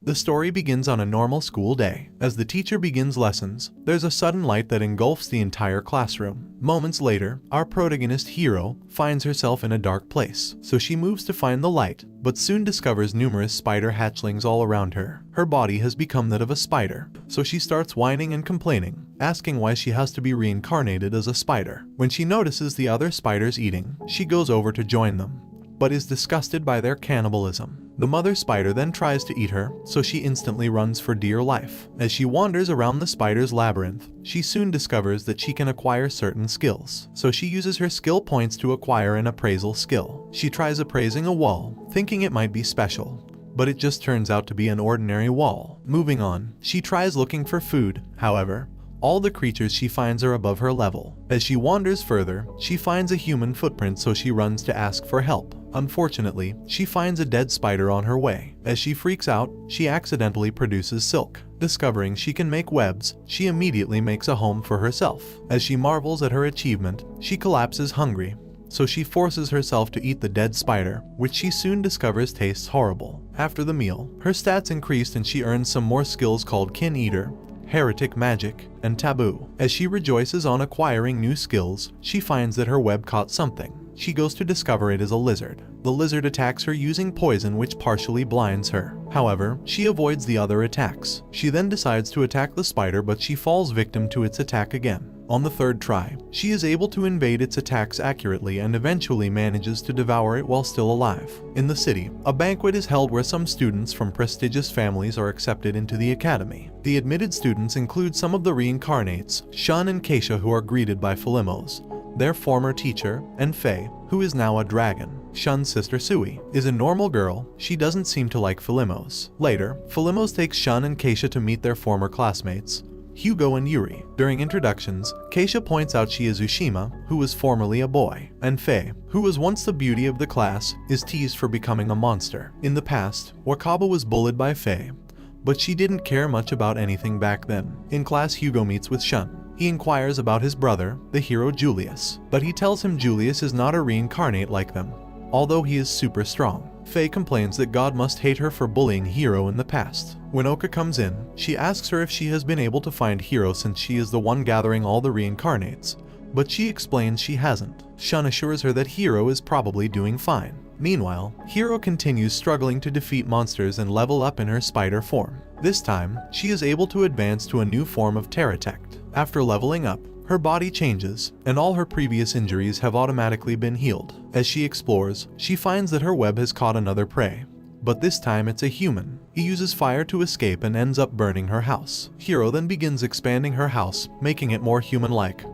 The story begins on a normal school day. As the teacher begins lessons, there's a sudden light that engulfs the entire classroom. Moments later, our protagonist Hiro finds herself in a dark place, so she moves to find the light, but soon discovers numerous spider hatchlings all around her. Her body has become that of a spider, so she starts whining and complaining, asking why she has to be reincarnated as a spider. When she notices the other spiders eating, she goes over to join them, but is disgusted by their cannibalism. The mother spider then tries to eat her, so she instantly runs for dear life. As she wanders around the spider's labyrinth, she soon discovers that she can acquire certain skills, so she uses her skill points to acquire an appraisal skill. She tries appraising a wall, thinking it might be special, but it just turns out to be an ordinary wall. Moving on, she tries looking for food. However, all the creatures she finds are above her level. As she wanders further, she finds a human footprint, so she runs to ask for help. Unfortunately, she finds a dead spider on her way. As she freaks out, she accidentally produces silk. Discovering she can make webs, she immediately makes a home for herself. As she marvels at her achievement, she collapses hungry, so she forces herself to eat the dead spider, which she soon discovers tastes horrible. After the meal, her stats increased and she earns some more skills called Kin Eater, Heretic Magic, and Taboo. As she rejoices on acquiring new skills, she finds that her web caught something. She goes to discover it is a lizard. The lizard attacks her using poison, which partially blinds her. However, she avoids the other attacks. She then decides to attack the spider, but she falls victim to its attack again. On the third try, she is able to evade its attacks accurately and eventually manages to devour it while still alive. In the city, a banquet is held where some students from prestigious families are accepted into the academy. The admitted students include some of the reincarnates, Shun and Keisha, who are greeted by Philimos, their former teacher, and Faye, who is now a dragon. Shun's sister Sui is a normal girl. She doesn't seem to like Philimos. Later, Philimos takes Shun and Keisha to meet their former classmates, Hugo and Yuri. During introductions, Keisha points out she is Ushima, who was formerly a boy, and Faye, who was once the beauty of the class, is teased for becoming a monster. In the past, Wakaba was bullied by Faye, but she didn't care much about anything back then. In class, Hugo meets with Shun. He inquires about his brother, the hero Julius, but he tells him Julius is not a reincarnate like them, although he is super strong. Faye complains that God must hate her for bullying Hiro in the past. When Oka comes in, she asks her if she has been able to find Hiro since she is the one gathering all the reincarnates, but she explains she hasn't. Shun assures her that Hiro is probably doing fine. Meanwhile, Hiro continues struggling to defeat monsters and level up in her spider form. This time, she is able to advance to a new form of Terratect. After leveling up, her body changes, and all her previous injuries have automatically been healed. As she explores, she finds that her web has caught another prey, but this time it's a human. He uses fire to escape and ends up burning her house. Hiro then begins expanding her house, making it more human-like,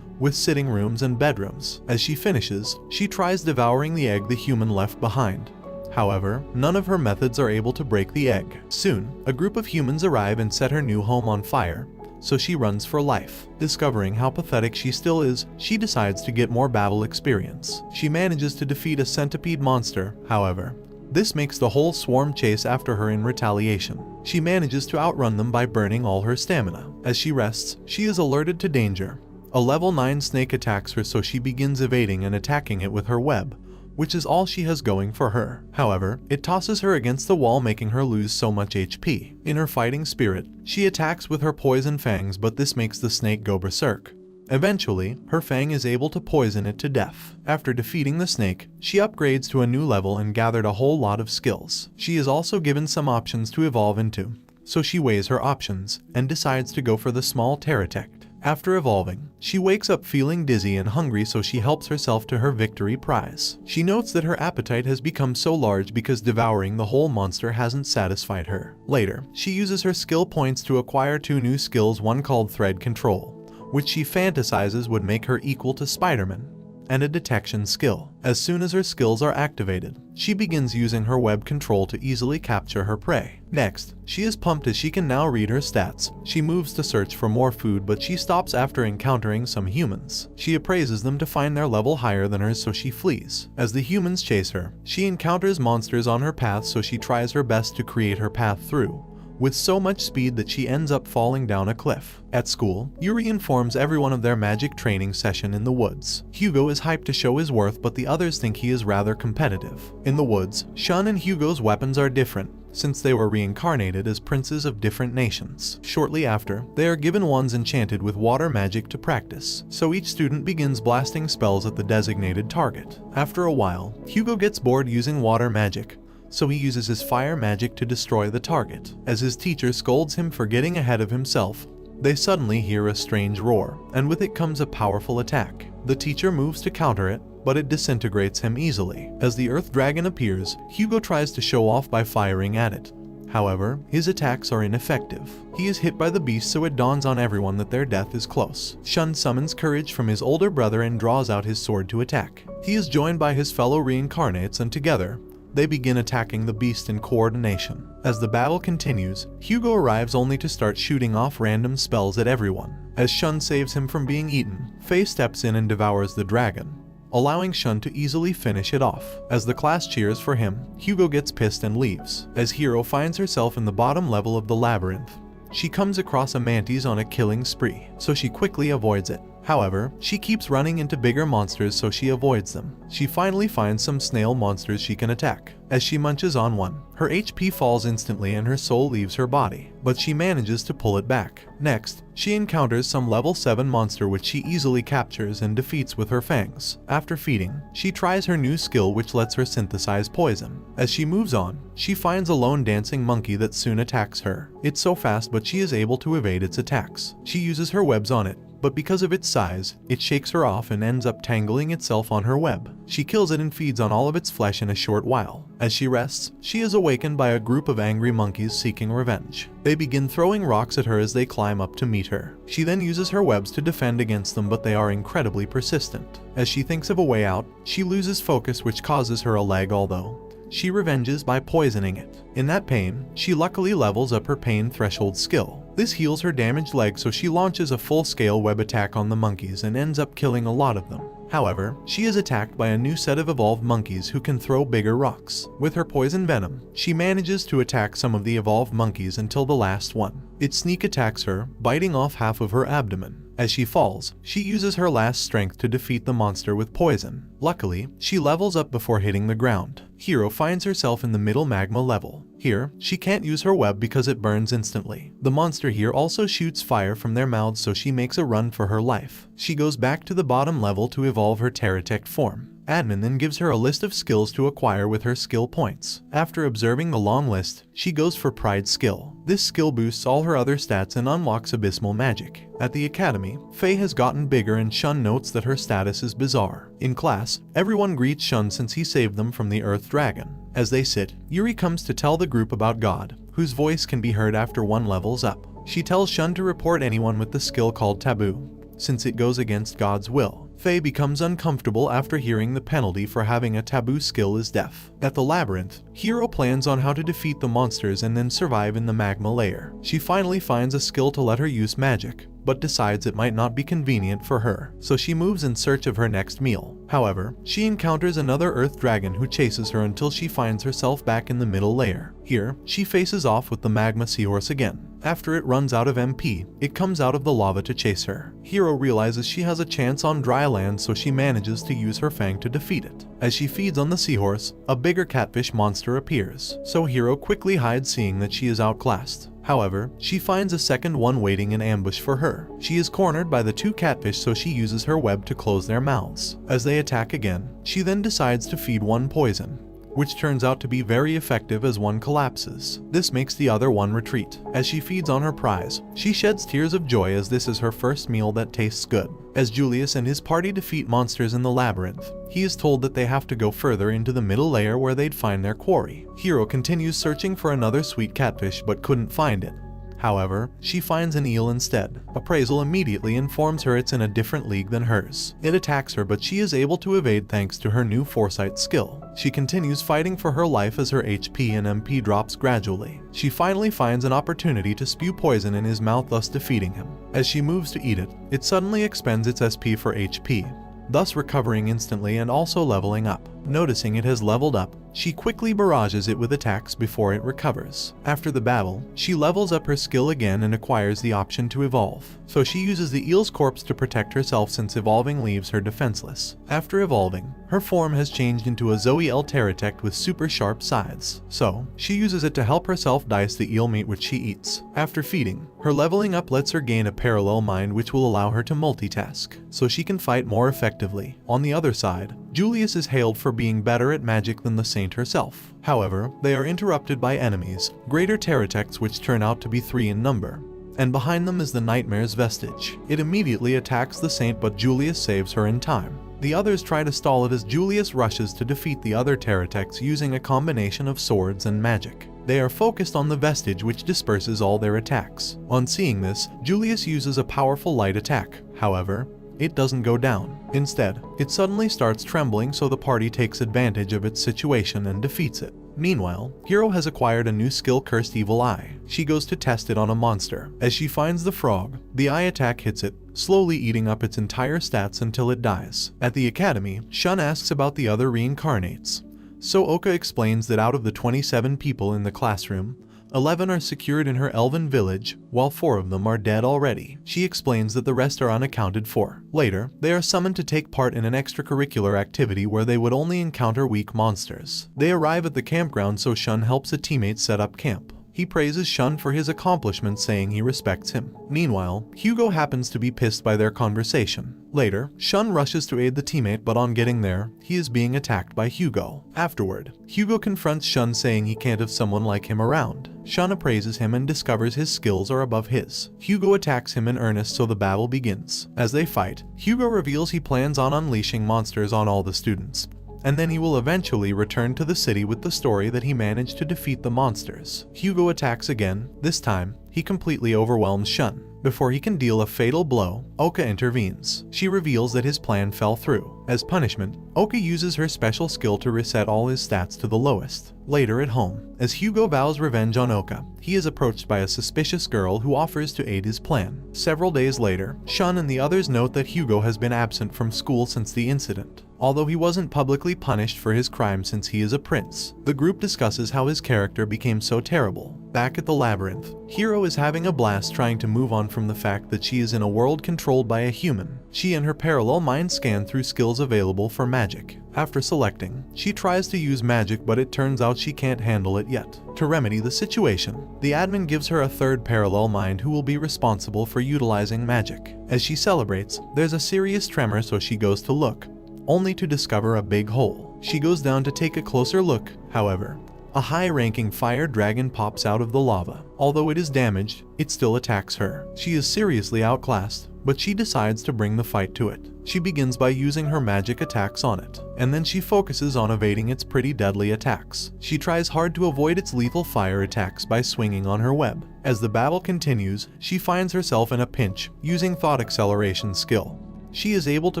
with sitting rooms and bedrooms. As she finishes, she tries devouring the egg the human left behind. However, none of her methods are able to break the egg. Soon, a group of humans arrive and set her new home on fire, so she runs for life. Discovering how pathetic she still is, she decides to get more battle experience. She manages to defeat a centipede monster, however. This makes the whole swarm chase after her in retaliation. She manages to outrun them by burning all her stamina. As she rests, she is alerted to danger. A level 9 snake attacks her, so she begins evading and attacking it with her web, which is all she has going for her. However, it tosses her against the wall, making her lose so much HP. In her fighting spirit, she attacks with her poison fangs, but this makes the snake go berserk. Eventually, her fang is able to poison it to death. After defeating the snake, she upgrades to a new level and gathered a whole lot of skills. She is also given some options to evolve into, so she weighs her options and decides to go for the small Terratect. After evolving, she wakes up feeling dizzy and hungry, so she helps herself to her victory prize. She notes that her appetite has become so large because devouring the whole monster hasn't satisfied her. Later, she uses her skill points to acquire 2 new skills, one called Thread Control, which she fantasizes would make her equal to Spider-Man, and a detection skill. As soon as her skills are activated, she begins using her web control to easily capture her prey. Next, she is pumped as she can now read her stats. She moves to search for more food, but she stops after encountering some humans. She appraises them to find their level higher than hers, so she flees. As the humans chase her, she encounters monsters on her path, so she tries her best to create her path through, with so much speed that she ends up falling down a cliff. At school, Yuri informs everyone of their magic training session in the woods. Hugo is hyped to show his worth, but the others think he is rather competitive. In the woods, Shun and Hugo's weapons are different, since they were reincarnated as princes of different nations. Shortly after, they are given wands enchanted with water magic to practice, so each student begins blasting spells at the designated target. After a while, Hugo gets bored using water magic, so he uses his fire magic to destroy the target. As his teacher scolds him for getting ahead of himself, they suddenly hear a strange roar, and with it comes a powerful attack. The teacher moves to counter it, but it disintegrates him easily. As the Earth Dragon appears, Hugo tries to show off by firing at it. However, his attacks are ineffective. He is hit by the beast, so it dawns on everyone that their death is close. Shun summons courage from his older brother and draws out his sword to attack. He is joined by his fellow reincarnates, and together, they begin attacking the beast in coordination. As the battle continues, Hugo arrives only to start shooting off random spells at everyone. As Shun saves him from being eaten, Faye steps in and devours the dragon, allowing Shun to easily finish it off. As the class cheers for him, Hugo gets pissed and leaves. As Hiro finds herself in the bottom level of the labyrinth, she comes across a mantis on a killing spree, so she quickly avoids it. However, she keeps running into bigger monsters, so she avoids them. She finally finds some snail monsters she can attack. As she munches on one, her HP falls instantly and her soul leaves her body, but she manages to pull it back. Next, she encounters some level 7 monster which she easily captures and defeats with her fangs. After feeding, she tries her new skill which lets her synthesize poison. As she moves on, she finds a lone dancing monkey that soon attacks her. It's so fast, but she is able to evade its attacks. She uses her webs on it, but because of its size, it shakes her off and ends up tangling itself on her web. She kills it and feeds on all of its flesh in a short while. As she rests, she is awakened by a group of angry monkeys seeking revenge. They begin throwing rocks at her as they climb up to meet her. She then uses her webs to defend against them, but they are incredibly persistent. As she thinks of a way out, she loses focus, which causes her a leg, although she revenges by poisoning it. In that pain, she luckily levels up her pain threshold skill. This heals her damaged leg, so she launches a full-scale web attack on the monkeys and ends up killing a lot of them. However, she is attacked by a new set of evolved monkeys who can throw bigger rocks. With her poison venom, she manages to attack some of the evolved monkeys until the last one. It sneak attacks her, biting off half of her abdomen. As she falls, she uses her last strength to defeat the monster with poison. Luckily, she levels up before hitting the ground. Hiro finds herself in the middle magma level. Here, she can't use her web because it burns instantly. The monster here also shoots fire from their mouths, so she makes a run for her life. She goes back to the bottom level to evolve her Terratect form. Admin then gives her a list of skills to acquire with her skill points. After observing the long list, she goes for Pride skill. This skill boosts all her other stats and unlocks abysmal magic. At the academy, Faye has gotten bigger and Shun notes that her status is bizarre. In class, everyone greets Shun since he saved them from the Earth Dragon. As they sit, Yuri comes to tell the group about God, whose voice can be heard after one levels up. She tells Shun to report anyone with the skill called Taboo, since it goes against God's will. Faye becomes uncomfortable after hearing the penalty for having a taboo skill is death. At the labyrinth, Hiro plans on how to defeat the monsters and then survive in the magma layer. She finally finds a skill to let her use magic, but decides it might not be convenient for her, so she moves in search of her next meal. However, she encounters another Earth Dragon who chases her until she finds herself back in the middle layer. Here, she faces off with the magma seahorse again. After it runs out of MP, it comes out of the lava to chase her. Hiro realizes she has a chance on dry land, so she manages to use her fang to defeat it. As she feeds on the seahorse, a bigger catfish monster appears, so Hiro quickly hides, seeing that she is outclassed. However, she finds a second one waiting in ambush for her. She is cornered by the two catfish, so she uses her web to close their mouths. As they attack again, she then decides to feed one poison, which turns out to be very effective as one collapses. This makes the other one retreat. As she feeds on her prize, she sheds tears of joy as this is her first meal that tastes good. As Julius and his party defeat monsters in the labyrinth, he is told that they have to go further into the middle layer where they'd find their quarry. Hiro continues searching for another sweet catfish but couldn't find it. However, she finds an eel instead. Appraisal immediately informs her it's in a different league than hers. It attacks her, but she is able to evade thanks to her new foresight skill. She continues fighting for her life as her HP and MP drops gradually. She finally finds an opportunity to spew poison in his mouth, thus defeating him. As she moves to eat it, it suddenly expends its SP for HP, thus recovering instantly and also leveling up. Noticing it has leveled up, she quickly barrages it with attacks before it recovers. After the battle, she levels up her skill again and acquires the option to evolve. So she uses the eel's corpse to protect herself since evolving leaves her defenseless. After evolving, her form has changed into a Zoe L Pterodactyl with super sharp sides. So, she uses it to help herself dice the eel meat which she eats. After feeding, her leveling up lets her gain a parallel mind which will allow her to multitask, so she can fight more effectively. On the other side, Julius is hailed for being better at magic than the saint herself. However, they are interrupted by enemies, greater pterodactyls which turn out to be 3 in number. And behind them is the Nightmare's vestige. It immediately attacks the saint, but Julius saves her in time. The others try to stall it as Julius rushes to defeat the other pterodactyls using a combination of swords and magic. They are focused on the vestige which disperses all their attacks. On seeing this, Julius uses a powerful light attack. However, it doesn't go down. Instead, it suddenly starts trembling, so the party takes advantage of its situation and defeats it. Meanwhile, Hiro has acquired a new skill, Cursed Evil Eye. She goes to test it on a monster. As she finds the frog, the eye attack hits it, slowly eating up its entire stats until it dies. At the academy, Shun asks about the other reincarnates. So Oka explains that out of the 27 people in the classroom, 11 are secured in her elven village, while 4 of them are dead already. She explains that the rest are unaccounted for. Later, they are summoned to take part in an extracurricular activity where they would only encounter weak monsters. They arrive at the campground, so Shun helps a teammate set up camp. He praises Shun for his accomplishments, saying he respects him. Meanwhile, Hugo happens to be pissed by their conversation. Later, Shun rushes to aid the teammate, but on getting there, he is being attacked by Hugo. Afterward, Hugo confronts Shun, saying he can't have someone like him around. Shun appraises him and discovers his skills are above his. Hugo attacks him in earnest, so the battle begins. As they fight, Hugo reveals he plans on unleashing monsters on all the students, and then he will eventually return to the city with the story that he managed to defeat the monsters. Hugo attacks again. This time, he completely overwhelms Shun. Before he can deal a fatal blow, Oka intervenes. She reveals that his plan fell through. As punishment, Oka uses her special skill to reset all his stats to the lowest. Later at home, as Hugo vows revenge on Oka, he is approached by a suspicious girl who offers to aid his plan. Several days later, Shun and the others note that Hugo has been absent from school since the incident. Although he wasn't publicly punished for his crime since he is a prince, the group discusses how his character became so terrible. Back at the labyrinth, Hiro is having a blast trying to move on from the fact that she is in a world controlled by a human. She and her parallel mind scan through skills available for magic. After selecting, she tries to use magic, but it turns out she can't handle it yet. To remedy the situation, the admin gives her a third parallel mind who will be responsible for utilizing magic. As she celebrates, there's a serious tremor, so she goes to look, only to discover a big hole. She goes down to take a closer look. However, a high-ranking fire dragon pops out of the lava. Although it is damaged, it still attacks her. She is seriously outclassed, but she decides to bring the fight to it. She begins by using her magic attacks on it, and then she focuses on evading its pretty deadly attacks. She tries hard to avoid its lethal fire attacks by swinging on her web. As the battle continues, she finds herself in a pinch, using thought acceleration skill. She is able to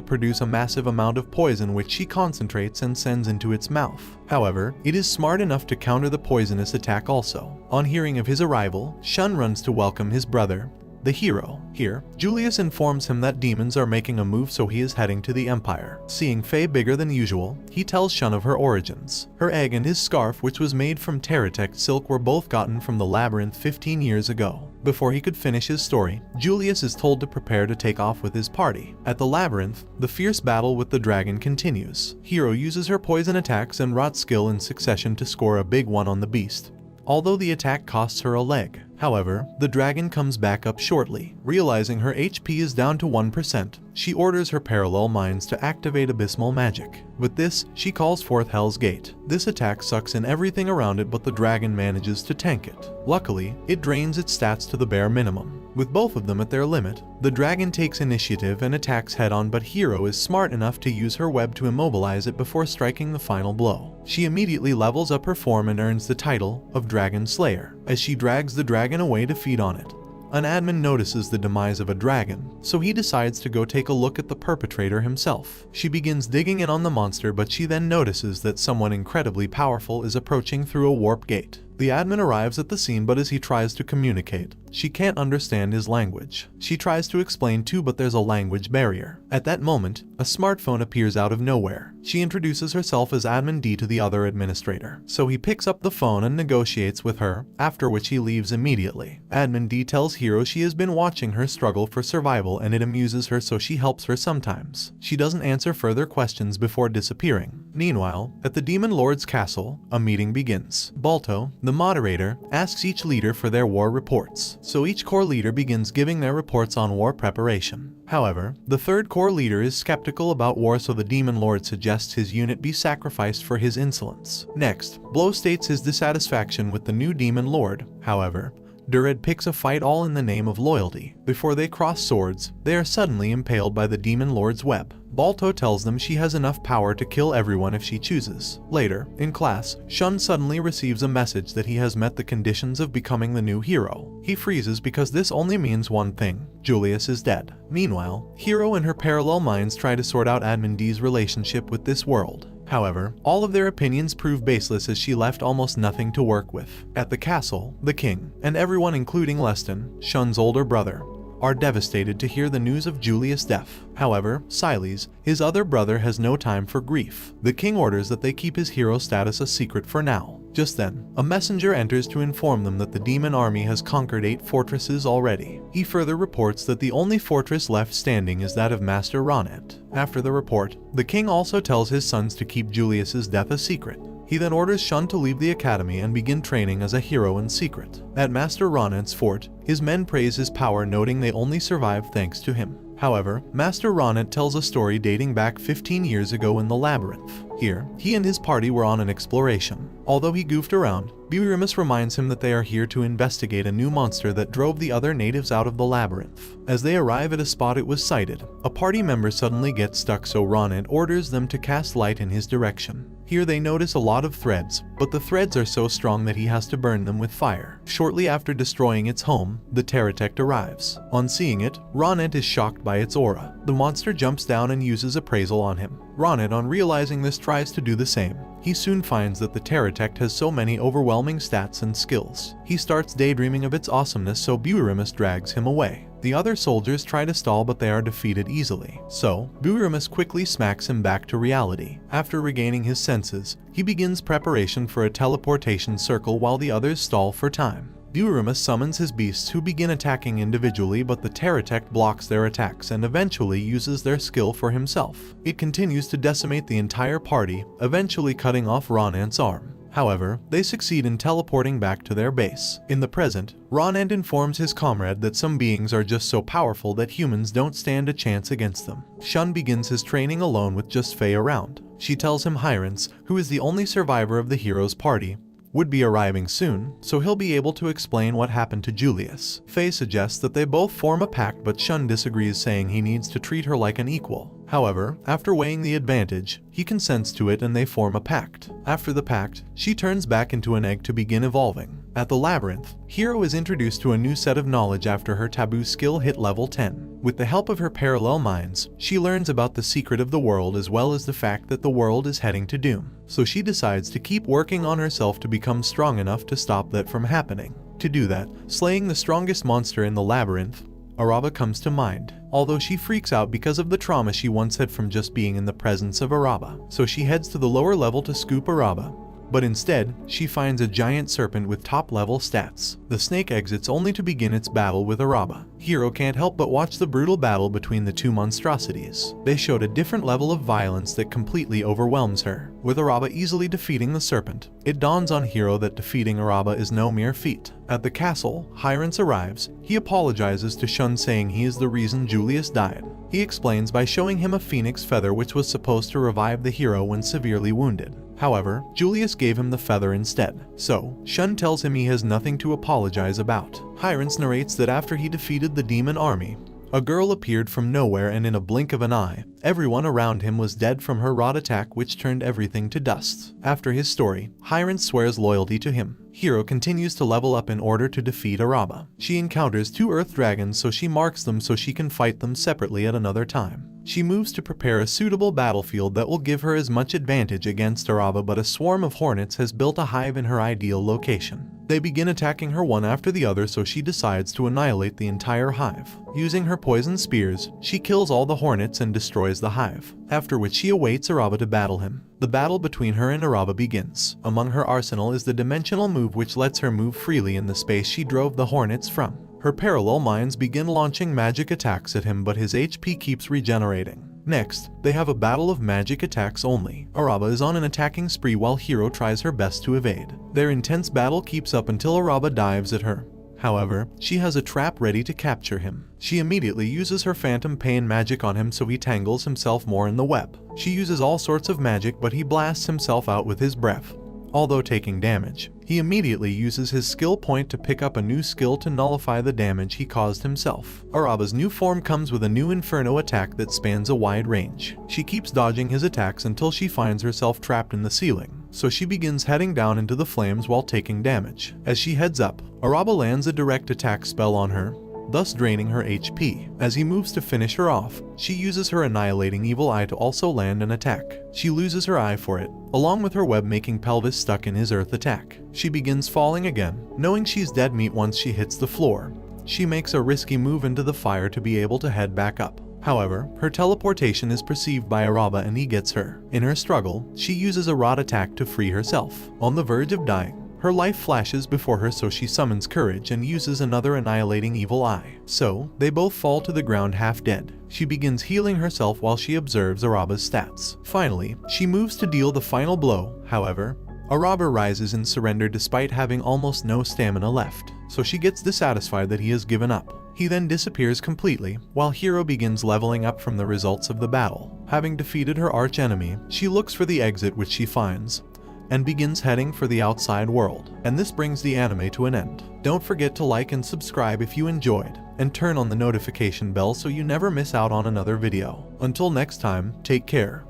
produce a massive amount of poison which she concentrates and sends into its mouth. However, it is smart enough to counter the poisonous attack also. On hearing of his arrival, Shun runs to welcome his brother, the hero. Here, Julius informs him that demons are making a move, so he is heading to the Empire. Seeing Faye bigger than usual, he tells Shun of her origins. Her egg and his scarf, which was made from Pterodactyl silk, were both gotten from the labyrinth 15 years ago. Before he could finish his story, Julius is told to prepare to take off with his party. At the labyrinth, the fierce battle with the dragon continues. Hiro uses her poison attacks and rot skill in succession to score a big one on the beast, although the attack costs her a leg. However, the dragon comes back up shortly. Realizing her HP is down to 1%, she orders her parallel minds to activate abysmal magic. With this, she calls forth Hell's Gate. This attack sucks in everything around it, but the dragon manages to tank it. Luckily, it drains its stats to the bare minimum. With both of them at their limit, the dragon takes initiative and attacks head-on, but Hiro is smart enough to use her web to immobilize it before striking the final blow. She immediately levels up her form and earns the title of Dragon Slayer. As she drags the dragon away to feed on it, an admin notices the demise of a dragon, so he decides to go take a look at the perpetrator himself. She begins digging in on the monster, but she then notices that someone incredibly powerful is approaching through a warp gate. The admin arrives at the scene, but as he tries to communicate, she can't understand his language. She tries to explain too, but there's a language barrier. At that moment, a smartphone appears out of nowhere. She introduces herself as Admin D to the other administrator, so he picks up the phone and negotiates with her, after which he leaves immediately. Admin D tells Hiro she has been watching her struggle for survival and it amuses her, so she helps her sometimes. She doesn't answer further questions before disappearing. Meanwhile, at the Demon Lord's castle, a meeting begins. Balto, the moderator, asks each leader for their war reports, so each corps leader begins giving their reports on war preparation. However, the third corps leader is skeptical about war, so the Demon Lord suggests his unit be sacrificed for his insolence. Next, Blow states his dissatisfaction with the new Demon Lord. However, Dured picks a fight all in the name of loyalty. Before they cross swords, they are suddenly impaled by the Demon Lord's web. Balto tells them she has enough power to kill everyone if she chooses. Later, in class, Shun suddenly receives a message that he has met the conditions of becoming the new hero. He freezes because this only means one thing: Julius is dead. Meanwhile, Hiro and her parallel minds try to sort out Admin D's relationship with this world. However, all of their opinions prove baseless as she left almost nothing to work with. At the castle, the king, and everyone including Leston, Shun's older brother, are devastated to hear the news of Julius' death. However, Siles, his other brother, has no time for grief. The king orders that they keep his hero status a secret for now. Just then, a messenger enters to inform them that the demon army has conquered 8 fortresses already. He further reports that the only fortress left standing is that of Master Ronet. After the report, the king also tells his sons to keep Julius's death a secret. He then orders Shun to leave the academy and begin training as a hero in secret. At Master Ronet's fort, his men praise his power, noting they only survived thanks to him. However, Master Ronet tells a story dating back 15 years ago in the labyrinth. Here, he and his party were on an exploration. Although he goofed around, Buirimus reminds him that they are here to investigate a new monster that drove the other natives out of the labyrinth. As they arrive at a spot it was sighted, a party member suddenly gets stuck, so Ronet orders them to cast light in his direction. Here they notice a lot of threads, but the threads are so strong that he has to burn them with fire. Shortly after destroying its home, the Pteratect arrives. On seeing it, Ronet is shocked by its aura. The monster jumps down and uses appraisal on him. Ronet, on realizing this, tries to do the same. He soon finds that the Pteratect has so many overwhelming stats and skills. He starts daydreaming of its awesomeness, so Buirimus drags him away. The other soldiers try to stall, but they are defeated easily. So, Buirimus quickly smacks him back to reality. After regaining his senses, he begins preparation for a teleportation circle while the others stall for time. Buirimus summons his beasts, who begin attacking individually, but the Pteratect blocks their attacks and eventually uses their skill for himself. It continues to decimate the entire party, eventually cutting off Ronet's arm. However, they succeed in teleporting back to their base. In the present, Ronet informs his comrade that some beings are just so powerful that humans don't stand a chance against them. Shun begins his training alone with just Faye around. She tells him Hyrance, who is the only survivor of the hero's party, would be arriving soon, so he'll be able to explain what happened to Julius. Faye suggests that they both form a pact, but Shun disagrees, saying he needs to treat her like an equal. However, after weighing the advantage, he consents to it and they form a pact. After the pact, she turns back into an egg to begin evolving. At the labyrinth, Hiro is introduced to a new set of knowledge after her taboo skill hit level 10. With the help of her parallel minds, she learns about the secret of the world as well as the fact that the world is heading to doom. So she decides to keep working on herself to become strong enough to stop that from happening. To do that, slaying the strongest monster in the labyrinth, Araba, comes to mind. Although she freaks out because of the trauma she once had from just being in the presence of Araba. So she heads to the lower level to scoop Araba. But instead, she finds a giant serpent with top-level stats. The snake exits only to begin its battle with Araba. Hiro can't help but watch the brutal battle between the two monstrosities. They showed a different level of violence that completely overwhelms her. With Araba easily defeating the serpent, it dawns on Hiro that defeating Araba is no mere feat. At the castle, Hyrance arrives. He apologizes to Shun, saying he is the reason Julius died. He explains by showing him a phoenix feather which was supposed to revive the hero when severely wounded. However, Julius gave him the feather instead. So, Shun tells him he has nothing to apologize about. Hyrance narrates that after he defeated the demon army, a girl appeared from nowhere, and in a blink of an eye, everyone around him was dead from her rod attack, which turned everything to dust. After his story, Hyrance swears loyalty to him. Hiro continues to level up in order to defeat Araba. She encounters 2 earth dragons, so she marks them so she can fight them separately at another time. She moves to prepare a suitable battlefield that will give her as much advantage against Araba, but a swarm of hornets has built a hive in her ideal location. They begin attacking her one after the other, so she decides to annihilate the entire hive. Using her poison spears, she kills all the hornets and destroys the hive, after which she awaits Araba to battle him. The battle between her and Araba begins. Among her arsenal is the dimensional move, which lets her move freely in the space she drove the hornets from. Her parallel mines begin launching magic attacks at him, but his HP keeps regenerating. Next, they have a battle of magic attacks only. Araba is on an attacking spree while Hiro tries her best to evade. Their intense battle keeps up until Araba dives at her. However, she has a trap ready to capture him. She immediately uses her phantom pain magic on him, so he tangles himself more in the web. She uses all sorts of magic, but he blasts himself out with his breath. Although taking damage, he immediately uses his skill point to pick up a new skill to nullify the damage he caused himself. Araba's new form comes with a new inferno attack that spans a wide range. She keeps dodging his attacks until she finds herself trapped in the ceiling, so she begins heading down into the flames while taking damage. As she heads up, Araba lands a direct attack spell on her, thus draining her HP. As he moves to finish her off, she uses her annihilating evil eye to also land an attack. She loses her eye for it, along with her web-making pelvis stuck in his earth attack. She begins falling again, knowing she's dead meat once she hits the floor. She makes a risky move into the fire to be able to head back up. However, her teleportation is perceived by Araba and he gets her. In her struggle, she uses a rod attack to free herself. On the verge of dying, her life flashes before her, so she summons courage and uses another annihilating evil eye. So, they both fall to the ground half dead. She begins healing herself while she observes Araba's stats. Finally, she moves to deal the final blow. However, Araba rises in surrender despite having almost no stamina left, so she gets dissatisfied that he has given up. He then disappears completely, while Hiro begins leveling up from the results of the battle. Having defeated her arch-enemy, she looks for the exit, which she finds, and begins heading for the outside world. And this brings the anime to an end. Don't forget to like and subscribe if you enjoyed, and turn on the notification bell so you never miss out on another video. Until next time, take care.